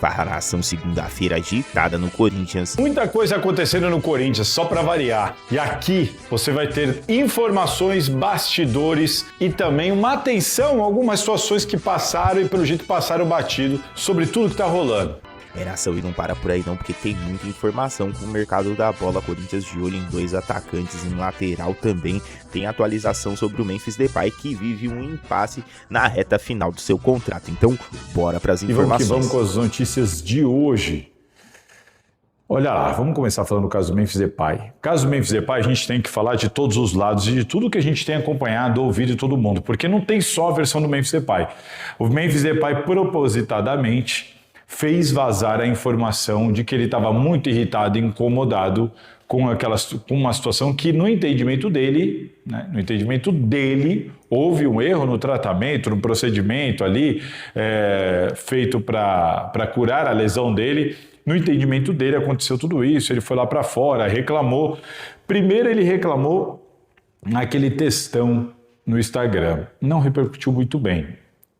fará ação segunda-feira agitada no Corinthians. Muita coisa acontecendo no Corinthians, só para variar. E aqui você vai ter informações, bastidores e também uma atenção a algumas situações que passaram e pelo jeito passaram batido sobre tudo que tá rolando. Operação e não para por aí não, porque tem muita informação com o mercado da bola. Corinthians de olho em 2 atacantes, em lateral também. Tem atualização sobre o Memphis Depay, que vive um impasse na reta final do seu contrato. Então, bora para as informações. E vamos com as notícias de hoje. Olha lá, vamos começar falando do caso do Memphis Depay. O caso do Memphis Depay, a gente tem que falar de todos os lados e de tudo que a gente tem acompanhado, ouvido de todo mundo, porque não tem só a versão do Memphis Depay. O Memphis Depay, propositadamente, fez vazar a informação de que ele estava muito irritado e incomodado com uma situação que, no entendimento dele, houve um erro no tratamento, no procedimento ali feito para curar a lesão dele. No entendimento dele aconteceu tudo isso, ele foi lá para fora, reclamou. Primeiro ele reclamou naquele textão no Instagram, não repercutiu muito bem.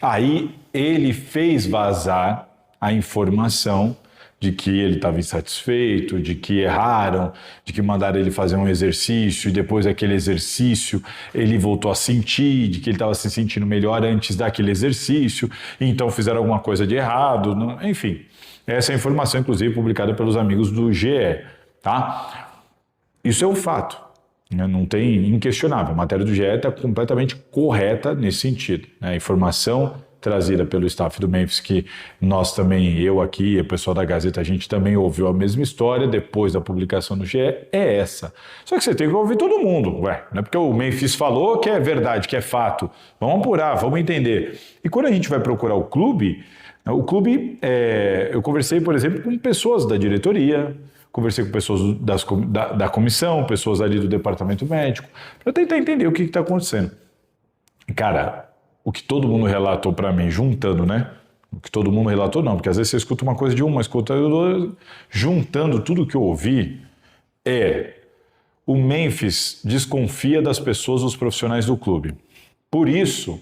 Aí ele fez vazar a informação de que ele estava insatisfeito, de que erraram, de que mandaram ele fazer um exercício e depois daquele exercício ele voltou a sentir, de que ele estava se sentindo melhor antes daquele exercício, e então fizeram alguma coisa de errado, enfim. Essa é a informação, inclusive, publicada pelos amigos do GE, tá? Isso é um fato, né? Não tem inquestionável. A matéria do GE está completamente correta nesse sentido, né? A informação trazida pelo staff do Memphis, que nós também, eu aqui, o pessoal da Gazeta, a gente também ouviu a mesma história depois da publicação do GE, é essa. Só que você tem que ouvir todo mundo, não é porque o Memphis falou que é verdade, que é fato. Vamos apurar, vamos entender. E quando a gente vai procurar o clube, eu conversei, por exemplo, com pessoas da diretoria, conversei com pessoas da comissão, pessoas ali do departamento médico, para tentar entender o que está acontecendo. Cara, o que todo mundo relatou para mim, juntando, né? O que todo mundo relatou, não, porque às vezes você escuta uma coisa de uma, escuta outra, juntando tudo que eu ouvi, o Memphis desconfia das pessoas, dos profissionais do clube. Por isso,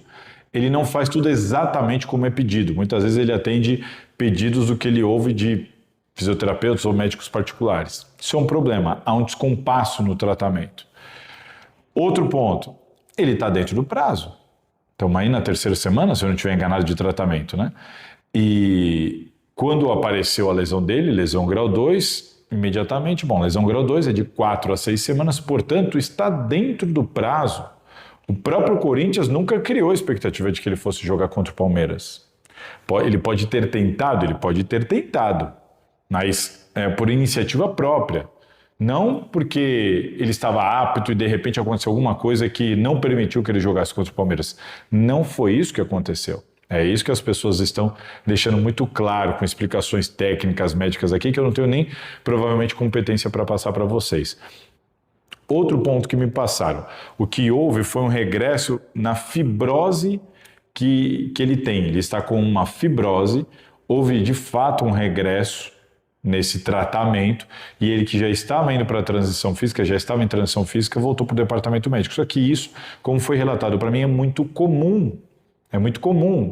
ele não faz tudo exatamente como é pedido. Muitas vezes ele atende pedidos do que ele ouve de fisioterapeutas ou médicos particulares. Isso é um problema, há um descompasso no tratamento. Outro ponto, ele está dentro do prazo. Estamos aí na 3ª semana, se eu não estiver enganado, de tratamento, né? E quando apareceu a lesão dele, lesão grau 2, imediatamente, lesão grau 2 é de 4 a 6 semanas, portanto, está dentro do prazo. O próprio Corinthians nunca criou a expectativa de que ele fosse jogar contra o Palmeiras. Ele pode ter tentado, mas por iniciativa própria. Não porque ele estava apto e de repente aconteceu alguma coisa que não permitiu que ele jogasse contra o Palmeiras. Não foi isso que aconteceu. É isso que as pessoas estão deixando muito claro com explicações técnicas, médicas aqui, que eu não tenho nem provavelmente competência para passar para vocês. Outro ponto que me passaram, o que houve foi um regresso na fibrose que ele tem. Ele está com uma fibrose, houve de fato um regresso nesse tratamento, e ele que já estava indo para a transição física, já estava em transição física, voltou para o departamento médico. Só que isso, como foi relatado para mim, é muito comum.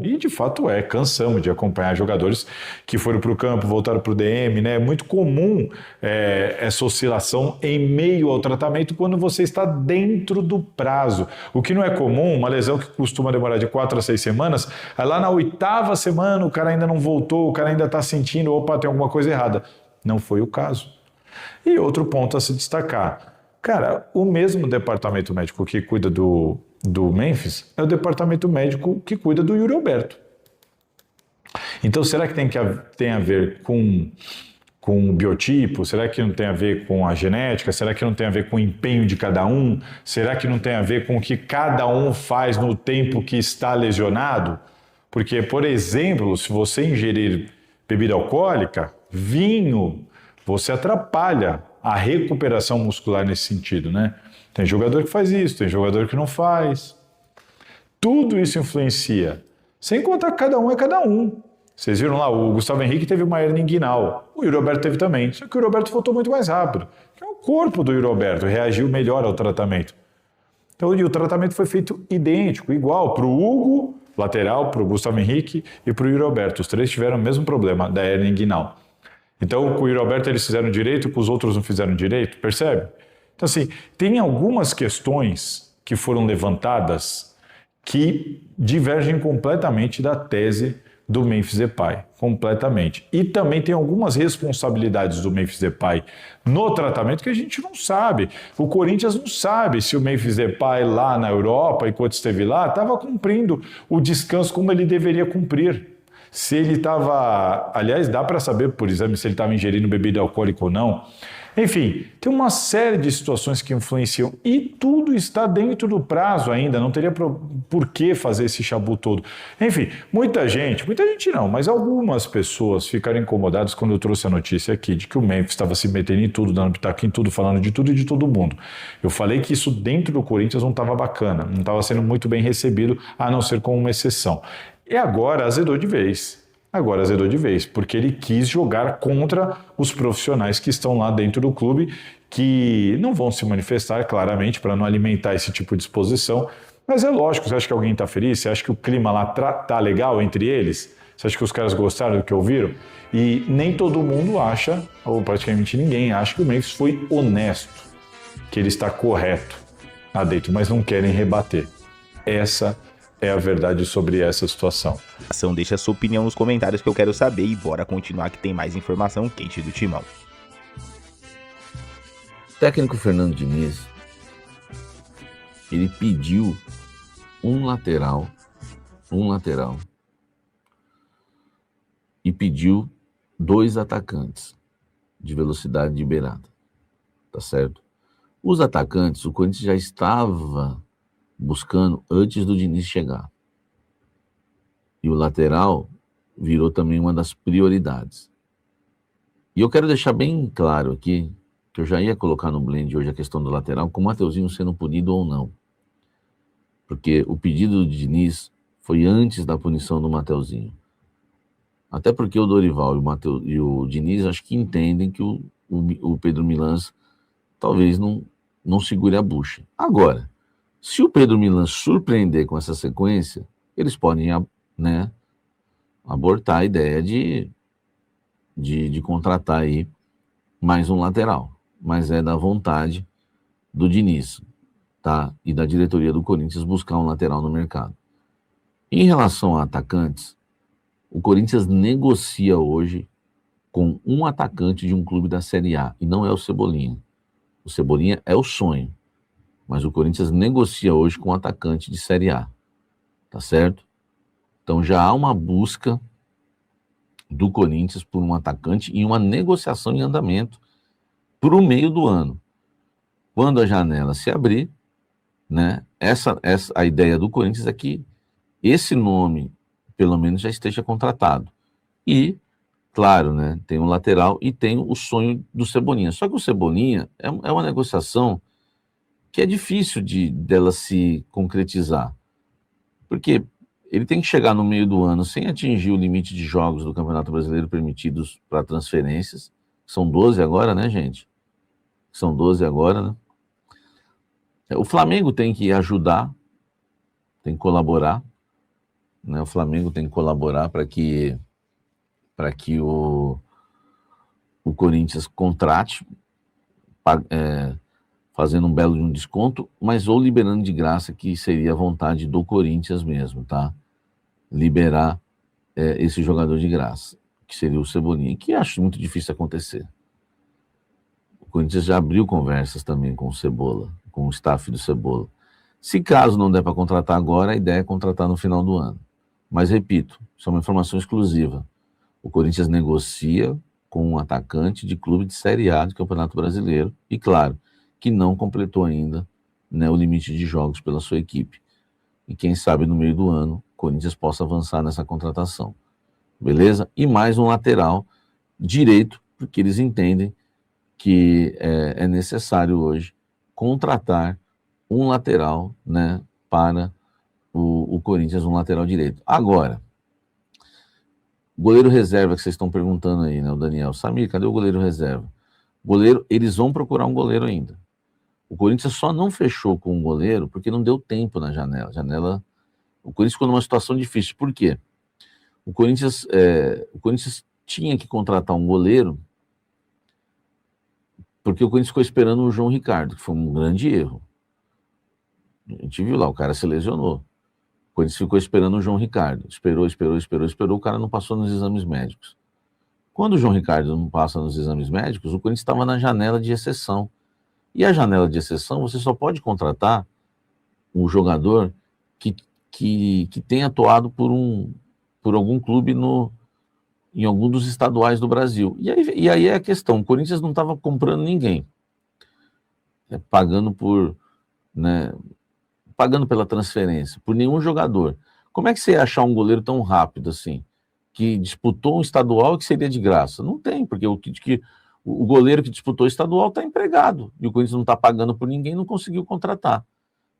E de fato cansamos de acompanhar jogadores que foram para o campo, voltaram para o DM, né? É muito comum essa oscilação em meio ao tratamento quando você está dentro do prazo. O que não é comum, uma lesão que costuma demorar de 4 a 6 semanas, aí lá na 8ª semana o cara ainda não voltou, o cara ainda está sentindo, opa, tem alguma coisa errada. Não foi o caso. E outro ponto a se destacar, cara, o mesmo departamento médico que cuida do Memphis é o departamento médico que cuida do Yuri Alberto. Então, será que tem a ver com o biotipo? Será que não tem a ver com a genética? Será que não tem a ver com o empenho de cada um? Será que não tem a ver com o que cada um faz no tempo que está lesionado? Porque, por exemplo, se você ingerir bebida alcoólica, vinho, você atrapalha a recuperação muscular nesse sentido, né? Tem jogador que faz isso, tem jogador que não faz. Tudo isso influencia. Sem contar que cada um é cada um. Vocês viram lá, o Gustavo Henrique teve uma hernia inguinal. O Yuri Alberto teve também. Só que o Yuri Alberto voltou muito mais rápido. O corpo do Yuri Alberto reagiu melhor ao tratamento. Então, e o tratamento foi feito idêntico, igual para o Hugo lateral, para o Gustavo Henrique e para o Yuri Alberto. Os três tiveram o mesmo problema, da hernia inguinal. Então, com o Yuri Alberto eles fizeram direito, com os outros não fizeram direito, percebe? Então, assim, tem algumas questões que foram levantadas que divergem completamente da tese do Memphis Depay, completamente. E também tem algumas responsabilidades do Memphis Depay no tratamento que a gente não sabe. O Corinthians não sabe se o Memphis Depay lá na Europa, enquanto esteve lá, estava cumprindo o descanso como ele deveria cumprir. Se ele estava... Aliás, dá para saber por exame se ele estava ingerindo bebida alcoólica ou não. Enfim, tem uma série de situações que influenciam e tudo está dentro do prazo ainda, não teria por que fazer esse chabu todo. Enfim, muita gente não, mas algumas pessoas ficaram incomodadas quando eu trouxe a notícia aqui de que o Memphis estava se metendo em tudo, dando pitaco em tudo, falando de tudo e de todo mundo. Eu falei que isso dentro do Corinthians não estava bacana, não estava sendo muito bem recebido, a não ser como uma exceção. E agora azedou de vez. Porque ele quis jogar contra os profissionais que estão lá dentro do clube, que não vão se manifestar claramente para não alimentar esse tipo de exposição. Mas é lógico, você acha que alguém está feliz? Você acha que o clima lá tá legal entre eles? Você acha que os caras gostaram do que ouviram? E nem todo mundo acha, ou praticamente ninguém acha, que o Memphis foi honesto, que ele está correto lá dentro, mas não querem rebater. Essa é a verdade sobre essa situação. Deixa a sua opinião nos comentários que eu quero saber e bora continuar que tem mais informação quente do Timão. O técnico Fernando Diniz, ele pediu um lateral e pediu 2 atacantes de velocidade de beirada, tá certo? Os atacantes, o Corinthians já estava buscando antes do Diniz chegar. E o lateral virou também uma das prioridades. E eu quero deixar bem claro aqui, que eu já ia colocar no blend hoje a questão do lateral, com o Mateuzinho sendo punido ou não. Porque o pedido do Diniz foi antes da punição do Mateuzinho. Até porque o Dorival e o Diniz acho que entendem que o Pedro Milans talvez não segure a bucha. Agora, se o Pedro Milan surpreender com essa sequência, eles podem, né, abortar a ideia de contratar aí mais um lateral. Mas é da vontade do Diniz, tá? E da diretoria do Corinthians buscar um lateral no mercado. Em relação a atacantes, o Corinthians negocia hoje com um atacante de um clube da Série A, e não é o Cebolinha. O Cebolinha é o sonho. Mas o Corinthians negocia hoje com um atacante de Série A, tá certo? Então já há uma busca do Corinthians por um atacante e uma negociação em andamento para o meio do ano. Quando a janela se abrir, né, a ideia do Corinthians é que esse nome, pelo menos, já esteja contratado. E, claro, né, tem um lateral e tem o sonho do Cebolinha. Só que o Cebolinha é uma negociação que é difícil dela se concretizar, porque ele tem que chegar no meio do ano sem atingir o limite de jogos do Campeonato Brasileiro permitidos para transferências. São 12 agora, né, gente? São 12 agora, né? O Flamengo tem que ajudar, tem que colaborar, né? O Flamengo tem que colaborar para que o Corinthians contrate, fazendo um belo de um desconto, mas ou liberando de graça, que seria a vontade do Corinthians mesmo, tá? Liberar esse jogador de graça, que seria o Cebolinha, que acho muito difícil acontecer. O Corinthians já abriu conversas também com o Cebola, com o staff do Cebola. Se caso não der para contratar agora, a ideia é contratar no final do ano. Mas, repito, isso é uma informação exclusiva. O Corinthians negocia com um atacante de clube de Série A do Campeonato Brasileiro, e claro, que não completou ainda, né, o limite de jogos pela sua equipe. E quem sabe no meio do ano, o Corinthians possa avançar nessa contratação. Beleza? E mais um lateral direito, porque eles entendem que é necessário hoje contratar um lateral, né, para o Corinthians, um lateral direito. Agora, goleiro reserva que vocês estão perguntando aí, né, o Daniel. Samir, cadê o goleiro reserva? Goleiro, eles vão procurar um goleiro ainda. O Corinthians só não fechou com um goleiro porque não deu tempo na janela. O Corinthians ficou numa situação difícil. Por quê? O Corinthians tinha que contratar um goleiro, porque o Corinthians ficou esperando o João Ricardo, que foi um grande erro. A gente viu lá, o cara se lesionou. O Corinthians ficou esperando o João Ricardo. Esperou, o cara não passou nos exames médicos. Quando o João Ricardo não passa nos exames médicos, o Corinthians estava na janela de exceção. E a janela de exceção, você só pode contratar um jogador que tenha atuado por algum clube em algum dos estaduais do Brasil. E aí é a questão, o Corinthians não estava comprando ninguém, pagando pela transferência, por nenhum jogador. Como é que você ia achar um goleiro tão rápido assim, que disputou um estadual e que seria de graça? Não tem, porque o goleiro que disputou o estadual está empregado, e o Corinthians não está pagando por ninguém, não conseguiu contratar.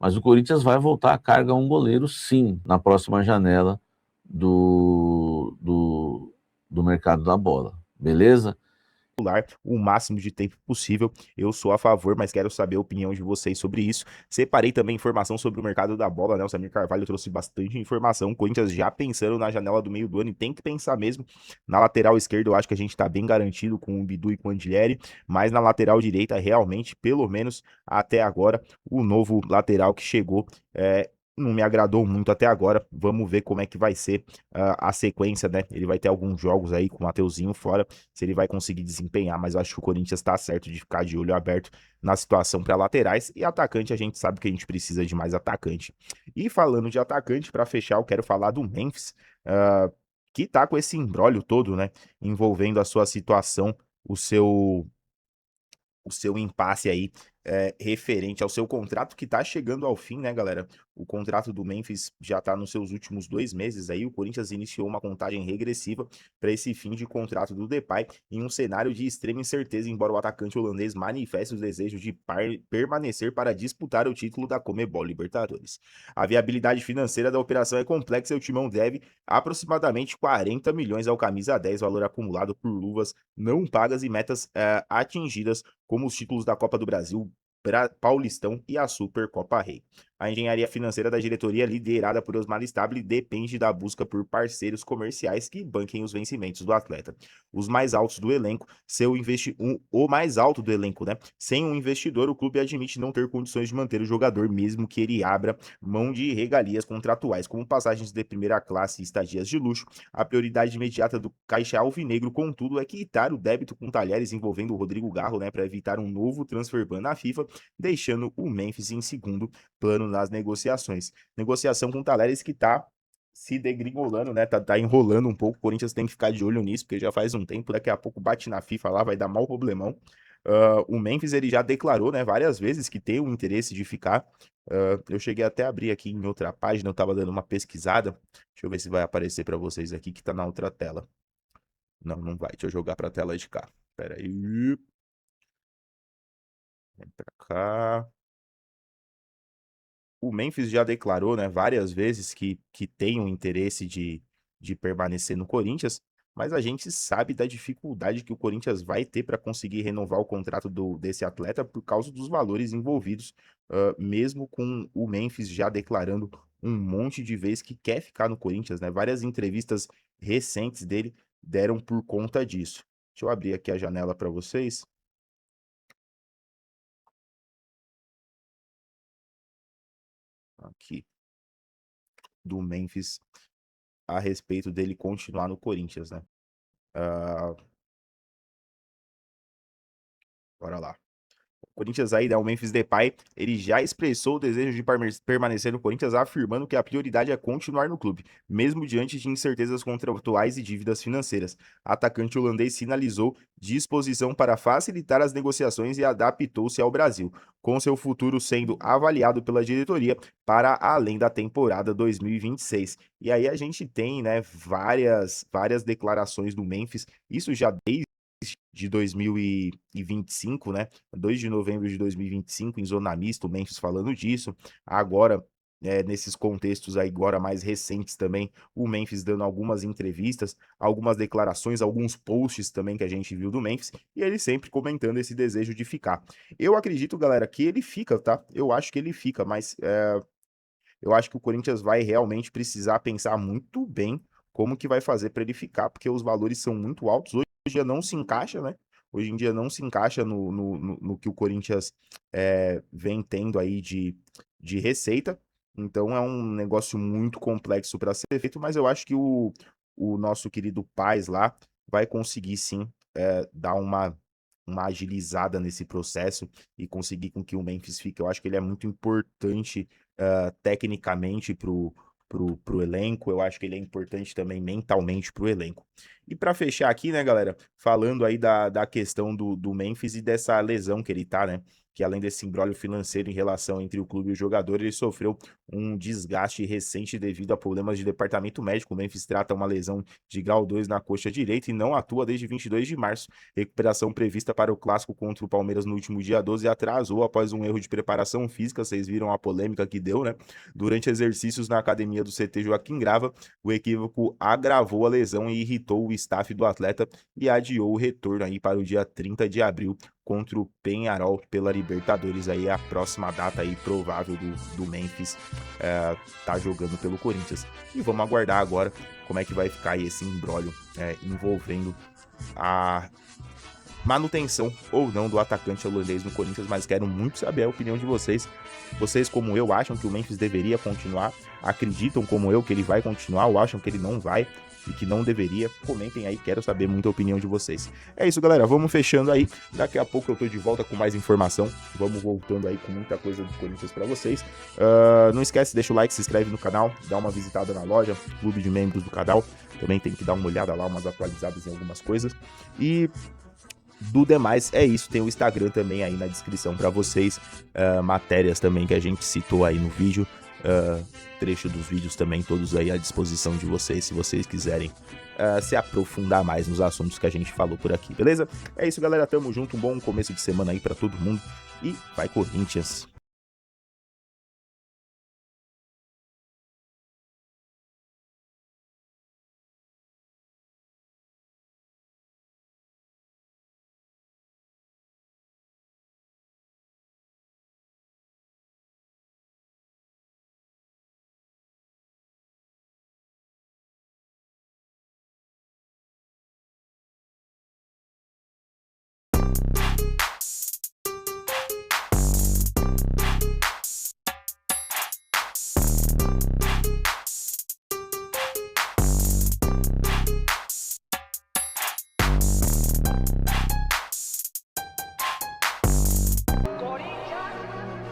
Mas o Corinthians vai voltar a carga a um goleiro, sim, na próxima janela do mercado da bola. Beleza? O máximo de tempo possível. Eu sou a favor, mas quero saber a opinião de vocês sobre isso. Separei também informação sobre o mercado da bola, né? O Samir Carvalho trouxe bastante informação. O Corinthians já pensando na janela do meio do ano, e tem que pensar mesmo. Na lateral esquerda, eu acho que a gente tá bem garantido com o Bidu e com o Andilleri, mas na lateral direita, realmente, pelo menos até agora, o novo lateral que chegou não me agradou muito até agora. Vamos ver como é que vai ser a sequência, né? Ele vai ter alguns jogos aí com o Mateuzinho fora, se ele vai conseguir desempenhar, mas eu acho que o Corinthians tá certo de ficar de olho aberto na situação para laterais. E atacante, a gente sabe que a gente precisa de mais atacante. E falando de atacante, para fechar, eu quero falar do Memphis, que tá com esse imbróglio todo, né? Envolvendo a sua situação, o seu impasse aí referente ao seu contrato que tá chegando ao fim, né, galera? O contrato do Memphis já tá nos seus últimos 2 meses aí. O Corinthians iniciou uma contagem regressiva para esse fim de contrato do Depay em um cenário de extrema incerteza, embora o atacante holandês manifeste o desejo de permanecer para disputar o título da Conmebol Libertadores. A viabilidade financeira da operação é complexa e o Timão deve aproximadamente 40 milhões ao camisa 10, valor acumulado por luvas não pagas e metas atingidas, como os títulos da Copa do Brasil, Paulistão e a Supercopa Rei. A engenharia financeira da diretoria, liderada por Osmar Stabile, depende da busca por parceiros comerciais que banquem os vencimentos do atleta. Os mais altos do elenco, o mais alto do elenco, né? Sem um investidor, o clube admite não ter condições de manter o jogador, mesmo que ele abra mão de regalias contratuais, como passagens de primeira classe e estadias de luxo. A prioridade imediata do Caixa Alvinegro, contudo, é quitar o débito com Talheres envolvendo o Rodrigo Garro, né, para evitar um novo transfer ban na FIFA, deixando o Memphis em segundo plano nas negociações. Negociação com o Talheres que tá se degringolando, né? Tá enrolando um pouco. O Corinthians tem que ficar de olho nisso, porque já faz um tempo. Daqui a pouco bate na FIFA lá, vai dar mal problemão. O Memphis, ele já declarou, né, várias vezes que tem o interesse de ficar. Eu cheguei até a abrir aqui em outra página, eu tava dando uma pesquisada. Deixa eu ver se vai aparecer para vocês aqui, que tá na outra tela. Não, não vai. Deixa eu jogar pra tela de cá. Pera aí. Vem pra cá. O Memphis já declarou, né, várias vezes que tem um interesse de permanecer no Corinthians, mas a gente sabe da dificuldade que o Corinthians vai ter para conseguir renovar o contrato desse atleta por causa dos valores envolvidos, mesmo com o Memphis já declarando um monte de vezes que quer ficar no Corinthians, né? Várias entrevistas recentes dele deram por conta disso. Deixa eu abrir aqui a janela para vocês. Aqui, do Memphis a respeito dele continuar no Corinthians, né? Bora lá. O Corinthians aí, né, o Memphis Depay, ele já expressou o desejo de permanecer no Corinthians, afirmando que a prioridade é continuar no clube, mesmo diante de incertezas contratuais e dívidas financeiras. O atacante holandês sinalizou disposição para facilitar as negociações e adaptou-se ao Brasil, com seu futuro sendo avaliado pela diretoria para além da temporada 2026. E aí a gente tem, né, várias declarações do Memphis, isso já desde de 2025, né? 2 de novembro de 2025, em zona mista, o Memphis falando disso. Agora, nesses contextos aí, agora mais recentes também, o Memphis dando algumas entrevistas, algumas declarações, alguns posts também que a gente viu do Memphis, e ele sempre comentando esse desejo de ficar. Eu acredito, galera, que ele fica, tá? Eu acho que ele fica, mas eu acho que o Corinthians vai realmente precisar pensar muito bem como que vai fazer para ele ficar, porque os valores são muito altos. Hoje em dia não se encaixa, né? Hoje em dia não se encaixa no que o Corinthians vem tendo aí de receita. Então é um negócio muito complexo para ser feito, mas eu acho que o nosso querido Paes lá vai conseguir sim dar uma agilizada nesse processo e conseguir com que o Memphis fique. Eu acho que ele é muito importante tecnicamente pro elenco, eu acho que ele é importante também mentalmente pro elenco. E para fechar aqui, né, galera, falando aí da questão do Memphis e dessa lesão que ele tá, né, que além desse imbróglio financeiro em relação entre o clube e o jogador, ele sofreu um desgaste recente devido a problemas de departamento médico. O Memphis trata uma lesão de grau 2 na coxa direita e não atua desde 22 de março. Recuperação prevista para o clássico contra o Palmeiras no último dia 12 atrasou após um erro de preparação física. Vocês viram a polêmica que deu, né? Durante exercícios na academia do CT Joaquim Grava, o equívoco agravou a lesão e irritou o staff do atleta e adiou o retorno aí para o dia 30 de abril contra o Peñarol pela Libertadores. Aí a próxima data aí provável do Memphis tá jogando pelo Corinthians. E vamos aguardar agora como é que vai ficar aí esse imbróglio envolvendo a manutenção ou não do atacante holandês no Corinthians, mas quero muito saber a opinião de vocês. Vocês, como eu, acham que o Memphis deveria continuar? Acreditam, como eu, que ele vai continuar ou acham que ele não vai e que não deveria? Comentem aí, quero saber muito a opinião de vocês. É isso, galera, vamos fechando aí. Daqui a pouco eu tô de volta com mais informação. Vamos voltando aí com muita coisa do Corinthians pra vocês. Não esquece, deixa o like, se inscreve no canal, dá uma visitada na loja, clube de membros do canal. Também tem que dar uma olhada lá, umas atualizadas em algumas coisas. E do demais é isso, tem o Instagram também aí na descrição para vocês, matérias também que a gente citou aí no vídeo, trecho dos vídeos também, todos aí à disposição de vocês, se vocês quiserem se aprofundar mais nos assuntos que a gente falou por aqui, beleza? É isso, galera, tamo junto, um bom começo de semana aí para todo mundo e vai Corinthians!